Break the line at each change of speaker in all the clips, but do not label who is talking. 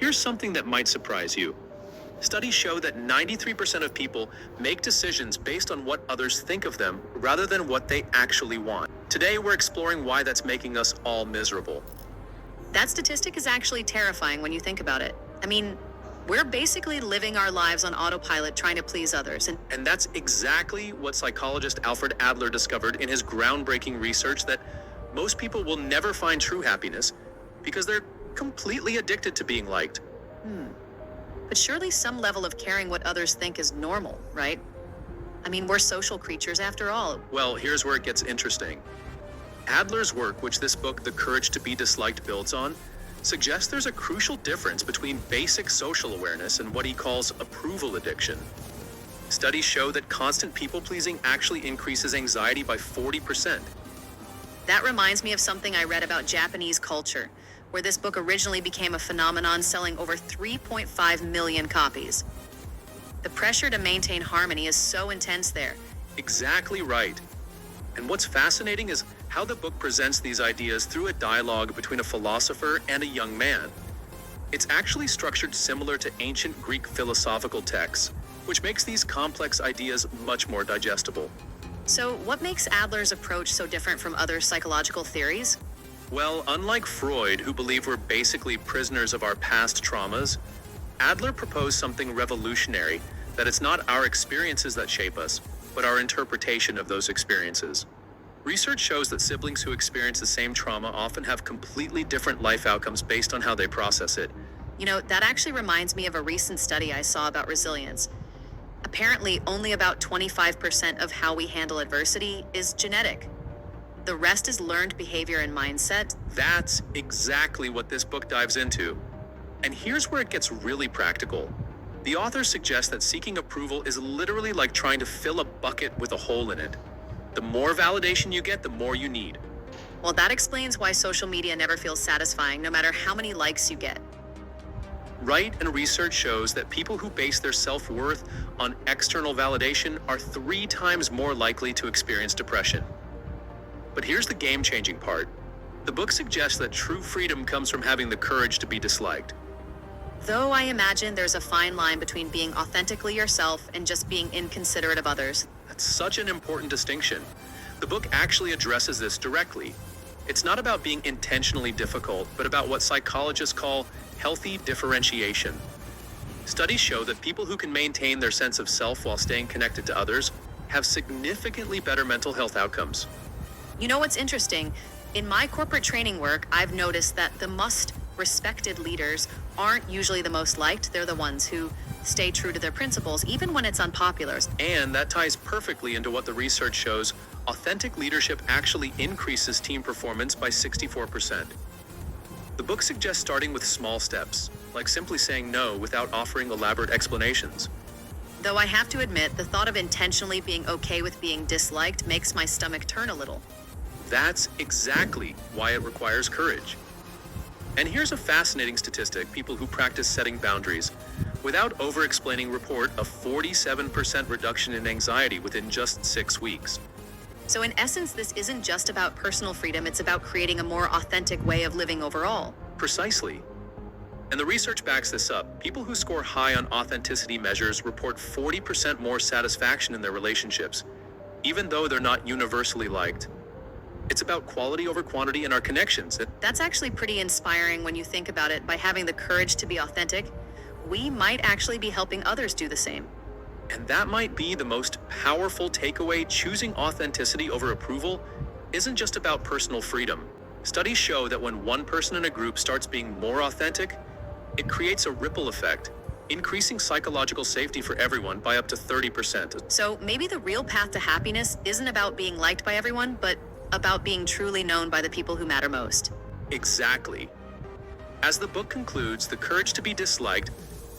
Here's something that might surprise you. Studies show that 93% of people make decisions based on what others think of them rather than what they actually want. Today, we're exploring why that's making us all miserable.
That statistic is actually terrifying when you think about it. I mean, we're basically living our lives on autopilot trying to please others.
And that's exactly what psychologist Alfred Adler discovered in his groundbreaking research, that most people will never find true happiness because they're completely addicted to being liked.
But surely some level of caring what others think is normal, right? I mean, we're social creatures after all.
Well, here's where it gets interesting. Adler's work, which this book, The Courage to Be Disliked, builds on, suggests there's a crucial difference between basic social awareness and what he calls approval addiction. Studies show that constant people-pleasing actually increases anxiety by 40%.
That reminds me of something I read about Japanese culture, where this book originally became a phenomenon, selling over 3.5 million copies. The pressure to maintain harmony is so intense there.
Exactly right. And what's fascinating is how the book presents these ideas through a dialogue between a philosopher and a young man. It's actually structured similar to ancient Greek philosophical texts, which makes these complex ideas much more digestible.
So what makes Adler's approach so different from other psychological theories?
Well, unlike Freud, who believed we're basically prisoners of our past traumas, Adler proposed something revolutionary, that it's not our experiences that shape us, but our interpretation of those experiences. Research shows that siblings who experience the same trauma often have completely different life outcomes based on how they process it.
You know, that actually reminds me of a recent study I saw about resilience. Apparently, only about 25% of how we handle adversity is genetic. The rest is learned behavior and mindset.
That's exactly what this book dives into. And here's where it gets really practical. The author suggests that seeking approval is literally like trying to fill a bucket with a hole in it. The more validation you get, the more you need.
Well, that explains why social media never feels satisfying, no matter how many likes you get.
Right, and research shows that people who base their self-worth on external validation are 3 times more likely to experience depression. But here's the game-changing part. The book suggests that true freedom comes from having the courage to be disliked.
Though I imagine there's a fine line between being authentically yourself and just being inconsiderate of others.
That's such an important distinction. The book actually addresses this directly. It's not about being intentionally difficult, but about what psychologists call healthy differentiation. Studies show that people who can maintain their sense of self while staying connected to others have significantly better mental health outcomes.
You know what's interesting? In my corporate training work, I've noticed that the most respected leaders aren't usually the most liked. They're the ones who stay true to their principles, even when it's unpopular.
And that ties perfectly into what the research shows. Authentic leadership actually increases team performance by 64%. The book suggests starting with small steps, like simply saying no without offering elaborate explanations.
Though I have to admit, the thought of intentionally being okay with being disliked makes my stomach turn a little.
That's exactly why it requires courage. And here's a fascinating statistic people who practice setting boundaries without over-explaining report a 47% reduction in anxiety within just 6 weeks.
So in essence, this isn't just about personal freedom, it's about creating a more authentic way of living overall.
Precisely. And the research backs this up. People who score high on authenticity measures report 40% more satisfaction in their relationships, even though they're not universally liked. It's about quality over quantity in our connections.
That's actually pretty inspiring when you think about it. By having the courage to be authentic, we might actually be helping others do the same.
And that might be the most powerful takeaway. Choosing authenticity over approval isn't just about personal freedom. Studies show that when one person in a group starts being more authentic, it creates a ripple effect, increasing psychological safety for everyone by up to 30%.
So maybe the real path to happiness isn't about being liked by everyone, but about being truly known by the people who matter most.
Exactly. As the book concludes, the courage to be disliked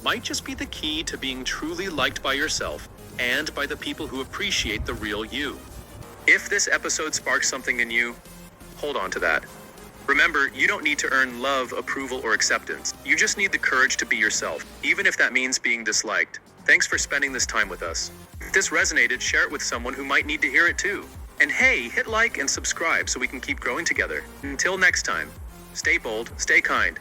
might just be the key to being truly liked by yourself and by the people who appreciate the real you. If this episode sparks something in you, hold on to that. Remember, you don't need to earn love, approval, or acceptance. You just need the courage to be yourself, even if that means being disliked. Thanks for spending this time with us. If this resonated, share it with someone who might need to hear it too. And hey, hit like and subscribe so we can keep growing together. Until next time, stay bold, stay kind,